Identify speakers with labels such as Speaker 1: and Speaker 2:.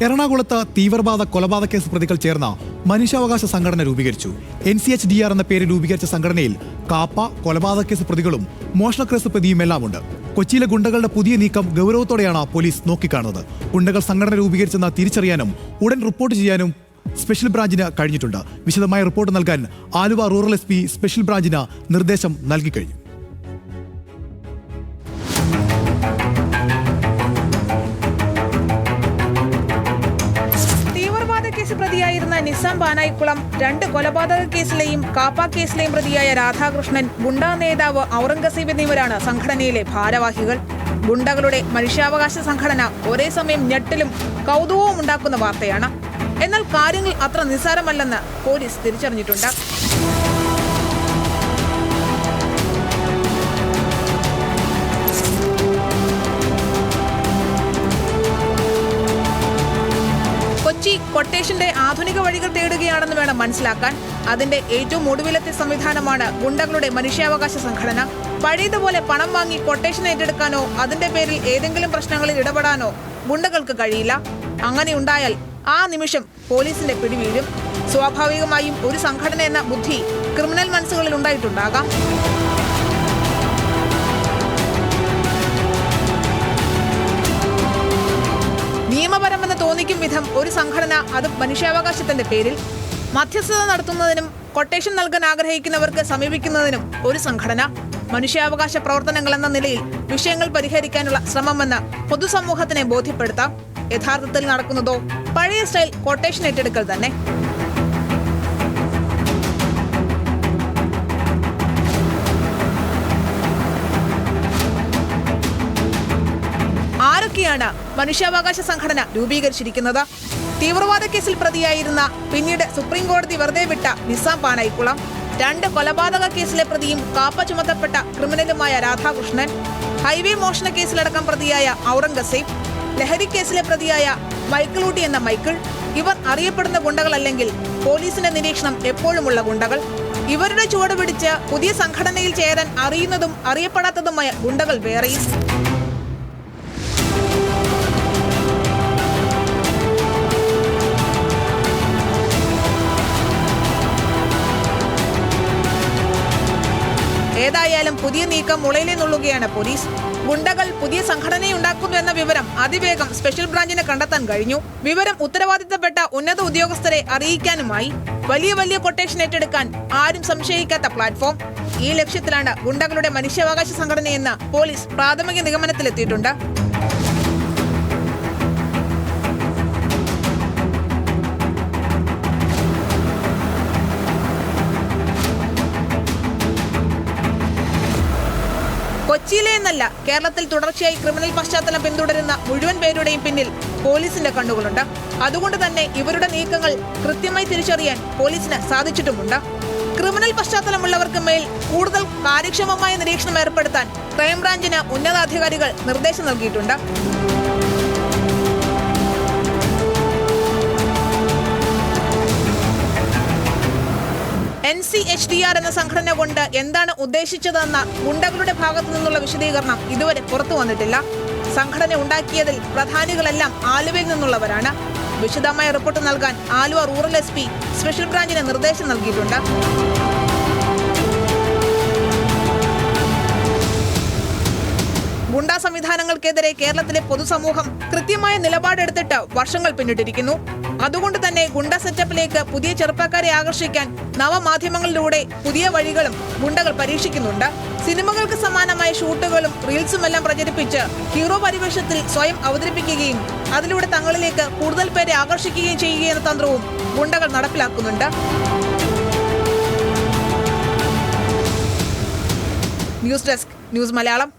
Speaker 1: എറണാകുളത്ത് തീവ്രവാദ കൊലപാതക കേസ് പ്രതികൾ ചേർന്ന മനുഷ്യാവകാശ സംഘടന രൂപീകരിച്ചു. NCHDR എന്ന പേര് രൂപീകരിച്ച സംഘടനയിൽ കാപ്പ, കൊലപാതക കേസ് പ്രതികളും മോഷണക്കേസ് പ്രതിയുമെല്ലാമുണ്ട്. കൊച്ചിയിലെ ഗുണ്ടകളുടെ പുതിയ നീക്കം ഗൗരവത്തോടെയാണ് പോലീസ് നോക്കിക്കാണുന്നത്. ഗുണ്ടകൾ സംഘടന രൂപീകരിച്ചെന്ന് തിരിച്ചറിയാനും ഉടൻ റിപ്പോർട്ട് ചെയ്യാനും സ്പെഷ്യൽ ബ്രാഞ്ചിന് കഴിഞ്ഞിട്ടുണ്ട്. വിശദമായ റിപ്പോർട്ട് നൽകാൻ ആലുവ റൂറൽ SP സ്പെഷ്യൽ ബ്രാഞ്ചിന് നിർദ്ദേശം നൽകിക്കഴിഞ്ഞു.
Speaker 2: പ്രതിയായിരുന്ന നിസാം പാനായിക്കുളം, 2 കൊലപാതക കേസിലെയും കാപ്പ കേസിലെയും പ്രതിയായ രാധാകൃഷ്ണൻ, ഗുണ്ടാ നേതാവ് ഔറംഗസീബ് എന്നിവരാണ് സംഘടനയിലെ ഭാരവാഹികൾ. ഗുണ്ടകളുടെ മനുഷ്യാവകാശ സംഘടന ഒരേ സമയം ഞെട്ടലും കൗതുകവും ഉണ്ടാക്കുന്ന വാർത്തയാണ്. എന്നാൽ കാര്യങ്ങൾ അത്ര നിസ്സാരമല്ലെന്ന് പോലീസ് തിരിച്ചറിഞ്ഞിട്ടുണ്ട്. കൊച്ചി കൊട്ടേഷന്റെ ആധുനിക വഴികൾ തേടുകയാണെന്ന് വേണം മനസ്സിലാക്കാൻ. അതിന്റെ ഏറ്റവും ഒടുവിലത്തെ സംവിധാനമാണ് ഗുണ്ടകളുടെ മനുഷ്യാവകാശ സംഘടന. പഴയതുപോലെ പണം വാങ്ങി കൊട്ടേഷൻ ഏറ്റെടുക്കാനോ അതിന്റെ പേരിൽ ഏതെങ്കിലും പ്രശ്നങ്ങളിൽ ഇടപെടാനോ ഗുണ്ടകൾക്ക് കഴിയില്ല. അങ്ങനെ ഉണ്ടായാൽ ആ നിമിഷം പോലീസിന്റെ പിടിവീഴും. സ്വാഭാവികമായും ഒരു സംഘടന എന്ന ബുദ്ധി ക്രിമിനൽ മനസ്സുകളിൽ ഉണ്ടായിട്ടുണ്ടാകാം. നിയമപരമെന്ന് തോന്നിക്കും വിധം ഒരു സംഘടന, അത് മനുഷ്യാവകാശത്തിന്റെ പേരിൽ മധ്യസ്ഥത നടത്തുന്നതിനും കൊട്ടേഷൻ നൽകാൻ ആഗ്രഹിക്കുന്നവർക്ക് സമീപിക്കുന്നതിനും ഒരു സംഘടന, മനുഷ്യാവകാശ പ്രവർത്തനങ്ങൾ എന്ന നിലയിൽ വിഷയങ്ങൾ പരിഹരിക്കാനുള്ള ശ്രമമെന്ന് പൊതുസമൂഹത്തിനെ ബോധ്യപ്പെടുത്താം. യഥാർത്ഥത്തിൽ നടക്കുന്നതോ പഴയ സ്റ്റൈൽ കൊട്ടേഷൻ ഏറ്റെടുക്കൽ തന്നെ. ആരൊക്കെയാണ് മനുഷ്യാവകാശ സംഘടന രൂപീകരിച്ചിരിക്കുന്നത്? തീവ്രവാദ കേസിൽ പ്രതിയായിരുന്ന, പിന്നീട് സുപ്രീം കോടതി വെറുതെ വിട്ട നിസാം പാനായിക്കുളം, 2 കൊലപാതക കേസിലെ പ്രതിയും കാപ്പ ചുമത്തപ്പെട്ട ക്രിമിനലുമായ രാധാകൃഷ്ണൻ, ഹൈവേ മോഷണ കേസിലടക്കം പ്രതിയായ ഔറംഗസീബ്, ലഹരി കേസിലെ പ്രതിയായ മൈക്കിളൂട്ടി എന്ന മൈക്കിൾ. ഇവർ അറിയപ്പെടുന്ന ഗുണ്ടകളല്ലെങ്കിൽ പോലീസിന്റെ നിരീക്ഷണം എപ്പോഴുമുള്ള ഗുണ്ടകൾ. ഇവരുടെ ചുവട് പിടിച്ച് പുതിയ സംഘടനയിൽ ചേരാൻ അറിയുന്നതും അറിയപ്പെടാത്തതുമായ ഗുണ്ടകൾ വേറെയും. ഏതായാലും പുതിയ നീക്കം മുളയിലെ നുള്ളുകയാണ് പോലീസ്. ഗുണ്ടകൾ പുതിയ സംഘടനയുണ്ടാക്കുന്നു എന്ന വിവരം അതിവേഗം സ്പെഷ്യൽ ബ്രാഞ്ചിന് കണ്ടെത്താൻ കഴിഞ്ഞു. വിവരം ഉത്തരവാദിത്തപ്പെട്ട ഉന്നത ഉദ്യോഗസ്ഥരെ അറിയിക്കാനുമായി വലിയ കൊട്ടേഷൻ ഏറ്റെടുക്കാൻ ആരും സംശയിക്കാത്ത പ്ലാറ്റ്ഫോം. ഈ ലക്ഷ്യത്തിലാണ് ഗുണ്ടകളുടെ മനുഷ്യാവകാശ സംഘടനയെന്ന് പോലീസ് പ്രാഥമിക നിഗമനത്തിലെത്തിയിട്ടുണ്ട്. കൊച്ചിയിലെ എന്നല്ല, കേരളത്തിൽ തുടർച്ചയായി ക്രിമിനൽ പശ്ചാത്തലം പിന്തുടരുന്ന മുഴുവൻ പേരുടെയും പിന്നിൽ പോലീസിന്റെ കണ്ണുകളുണ്ട്. അതുകൊണ്ട് തന്നെ ഇവരുടെ നീക്കങ്ങൾ കൃത്യമായി തിരിച്ചറിയാൻ പോലീസിന് സാധിച്ചിട്ടുമുണ്ട്. ക്രിമിനൽ പശ്ചാത്തലമുള്ളവർക്ക് മേൽ കൂടുതൽ കാര്യക്ഷമമായ നിരീക്ഷണം ഏർപ്പെടുത്താൻ ക്രൈംബ്രാഞ്ചിന് ഉന്നതാധികാരികൾ നിർദ്ദേശം നൽകിയിട്ടുണ്ട്. NCHDR എന്ന സംഘടന കൊണ്ട് എന്താണ് ഉദ്ദേശിച്ചതെന്ന ഗുണ്ടകളുടെ ഭാഗത്തു നിന്നുള്ള വിശദീകരണം ഇതുവരെ പുറത്തു വന്നിട്ടില്ല. സംഘടന ഉണ്ടാക്കിയതിൽ പ്രധാനികളെല്ലാം ആലുവയിൽ നിന്നുള്ളവരാണ്. വിശദമായ റിപ്പോർട്ട് നൽകാൻ ആലുവ റൂറൽ SP സ്പെഷ്യൽ ബ്രാഞ്ചിന് നിർദ്ദേശം നൽകിയിട്ടുണ്ട്. ഗുണ്ടാ സംവിധാനങ്ങൾക്കെതിരെ കേരളത്തിലെ പൊതുസമൂഹം കൃത്യമായ നിലപാടെടുത്തിട്ട് വർഷങ്ങൾ പിന്നിട്ടിരിക്കുന്നു. അതുകൊണ്ട് തന്നെ ഗുണ്ട സെറ്റപ്പിലേക്ക് പുതിയ ചെറുപ്പക്കാരെ ആകർഷിക്കാൻ നവമാധ്യമങ്ങളിലൂടെ പുതിയ വഴികളും ഗുണ്ടകൾ പരീക്ഷിക്കുന്നുണ്ട്. സിനിമകൾക്ക് സമാനമായ ഷൂട്ടുകളും റീൽസുമെല്ലാം പ്രചരിപ്പിച്ച് ഹീറോ പരിവേഷത്തിൽ സ്വയം അവതരിപ്പിക്കുകയും അതിലൂടെ തങ്ങളിലേക്ക് കൂടുതൽ പേരെ ആകർഷിക്കുകയും ചെയ്യുകയെന്ന തന്ത്രവും ഗുണ്ടകൾ നടപ്പിലാക്കുന്നുണ്ട്. News desk, news Malayalam.